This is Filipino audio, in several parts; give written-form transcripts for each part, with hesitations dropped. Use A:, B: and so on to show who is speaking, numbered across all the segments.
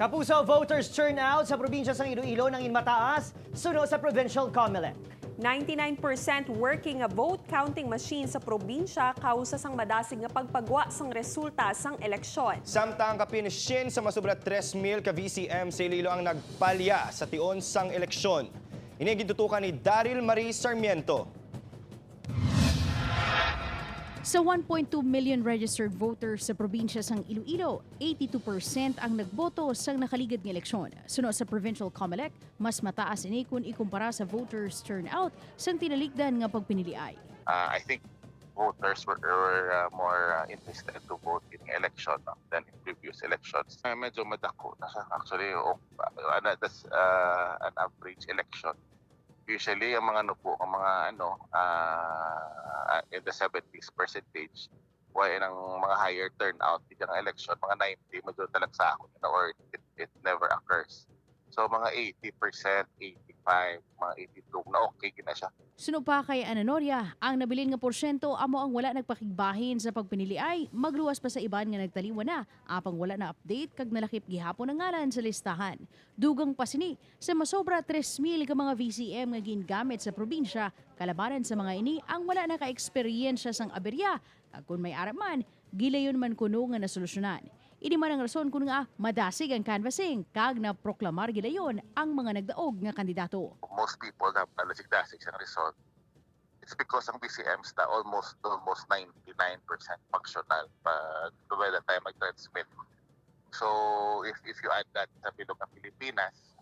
A: Kapuso, voters turnout sa probinsya ng Iloilo nang mataas, sunod sa provincial COMELEC.
B: 99% working a vote counting machine sa probinsya kausa sang madasig nga pagpagwa sang resulta sang eleksyon.
C: Samtang Kapin sa masobra 3,000 ka VCMs sa Iloilo ang nagpalya sa tion sang eleksyon. Ini gintutukan ni Daryl Marie Sarmiento.
D: Sa 1.2 million registered voters sa probinsya sang Iloilo, 82% ang nagboto sang nakaligid ng eleksyon. Sunod sa provincial COMELEC, mas mataas ini kung ikumpara sa voters turnout sang tinalikdan nga pagpiniliay.
E: I think voters were more interested to vote in election than in previous elections. Medyo madako na siya. Actually, that's an average election. Usually, ang mga in the 70s percentage, why ng mga higher turnout ng election, mga 90, medyo talag sa ako, or it never occurs. So, mga 80%, 85, mga 82, na okay na siya.
D: Sunod pa kay Ananoria, ang nabilin nga porsyento amo ang wala nagpakigbahin sa pagpiniliay, magluwas pa sa iban nga nagtaliwan na, apang wala na update kag nalakip gihapon ang ngalan sa listahan. Dugang pa sini, sa masobra 3,000 ka mga VCM nga gingamit sa probinsya, kalabanan sa mga ini ang wala naka-eksperyensya sang aberya, kag kung may araman, gilayon man kuno nga nasolusyonan. Ini man ang rason kung nga madasig ang canvassing kag na proklamar gilayon ang mga nagdaog nga kandidato.
E: Most people have alasig-dasig siyang result. It's because ang VCMs na almost 99% functional by the time mag-transmit. So if you add that sa bilog ng Pilipinas,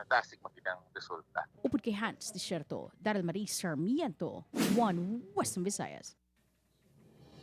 E: dasig mo din ang resulta.
D: Upod kay Hans Desierto, Daryl Marie Sarmiento, One Western Visayas.